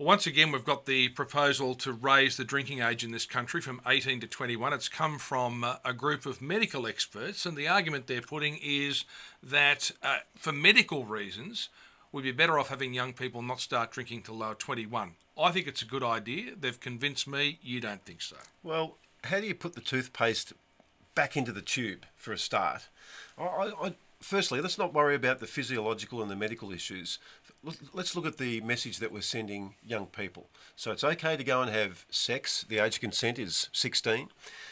Well, once again, we've got the proposal to raise the drinking age in this country from 18 to 21. It's come from a group of medical experts, and the argument they're putting is that for medical reasons, we'd be better off having young people not start drinking till they're 21. I think it's a good idea. They've convinced me. You don't think so. Well, how do you put the toothpaste back into the tube for a start? Firstly, let's not worry about the physiological and the medical issues. Let's look at the message that we're sending young people. So it's okay to go and have sex. The age of consent is 16.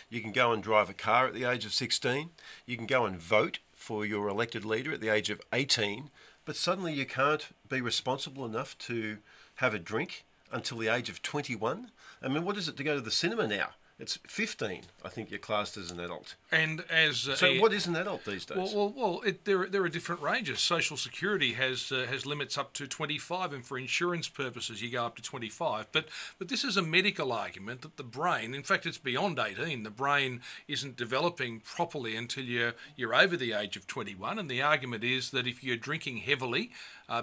You can go and drive a car at the age of 16. You can go and vote for your elected leader at the age of 18. But suddenly you can't be responsible enough to have a drink until the age of 21. I mean, what is it to go to the cinema now? It's 15, I think you're classed as an adult. And as so, what is an adult these days? There are different ranges. Social Security has limits up to 25, and for insurance purposes, you go up to 25. But this is a medical argument that the brain, in fact, it's beyond 18. The brain isn't developing properly until you're over the age of 21. And the argument is that if you're drinking heavily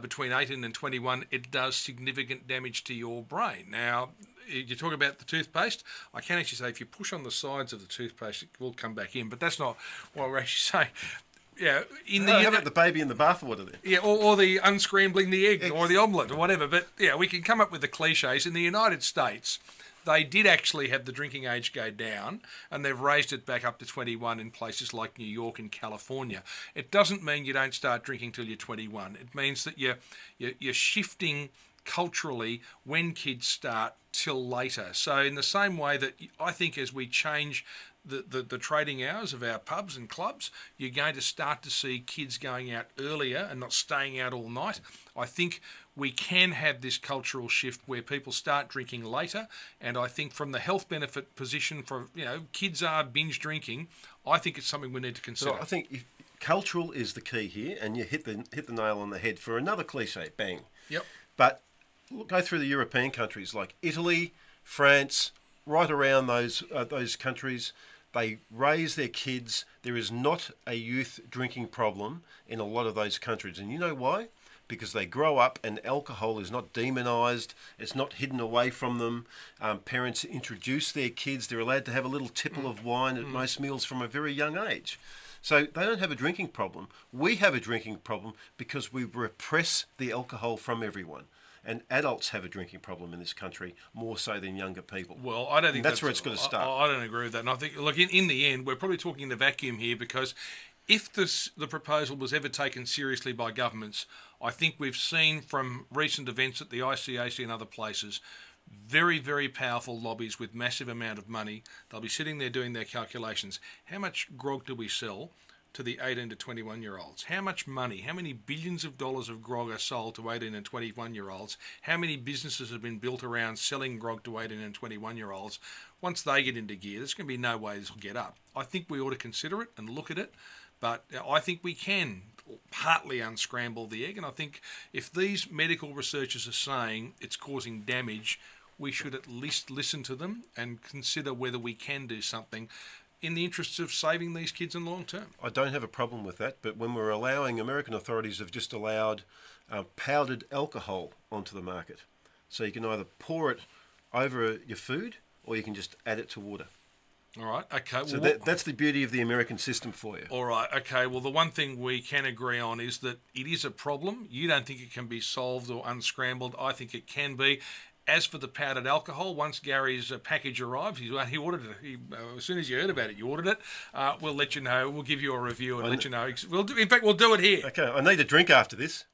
between 18 and 21, it does significant damage to your brain. Now, you talk about the toothpaste. I can actually say if you push on the sides of the toothpaste, it will come back in. But that's not what we're actually saying. Yeah, how about the baby in the bathwater then? Yeah, or the unscrambling the egg or the omelette or whatever. But yeah, we can come up with the cliches. In the United States, they did actually have the drinking age go down, and they've raised it back up to 21 in places like New York and California. It doesn't mean you don't start drinking till you're 21. It means that you're shifting culturally when kids start till later. So in the same way that I think as we change the trading hours of our pubs and clubs, you're going to start to see kids going out earlier and not staying out all night. I think we can have this cultural shift where people start drinking later, and I think from the health benefit position for, kids are binge drinking, I think it's something we need to consider. So I think cultural is the key here, and you hit the nail on the head for another cliche, bang. Yep. But go through the European countries like Italy, France, right around those countries. They raise their kids. There is not a youth drinking problem in a lot of those countries. And you know why? Because they grow up and alcohol is not demonised. It's not hidden away from them. Parents introduce their kids. They're allowed to have a little tipple of wine at most meals from a very young age. So they don't have a drinking problem. We have a drinking problem because we repress the alcohol from everyone. And adults have a drinking problem in this country more so than younger people. Well, I don't think that's where it's going to start. I don't agree with that. And I think, look, in the end, we're probably talking in a vacuum here, because if the proposal was ever taken seriously by governments, I think we've seen from recent events at the ICAC and other places, very, very powerful lobbies with massive amount of money. They'll be sitting there doing their calculations. How much grog do we sell to the 18 to 21-year-olds? How much money, how many billions of dollars of grog are sold to 18 and 21-year-olds? How many businesses have been built around selling grog to 18 and 21-year-olds? Once they get into gear, there's going to be no way this will get up. I think we ought to consider it and look at it, but I think we can partly unscramble the egg, and I think if these medical researchers are saying it's causing damage, we should at least listen to them and consider whether we can do something in the interests of saving these kids in the long term. I don't have a problem with that, but when we're allowing, American authorities have just allowed powdered alcohol onto the market. So you can either pour it over your food or you can just add it to water. All right, okay. So that's the beauty of the American system for you. All right, okay. Well, the one thing we can agree on is that it is a problem. You don't think it can be solved or unscrambled. I think it can be. As for the powdered alcohol, once Gary's package arrives, he ordered it. As soon as you heard about it, you ordered it. We'll let you know. We'll give you a review and let you know. In fact, we'll do it here. Okay, I need a drink after this.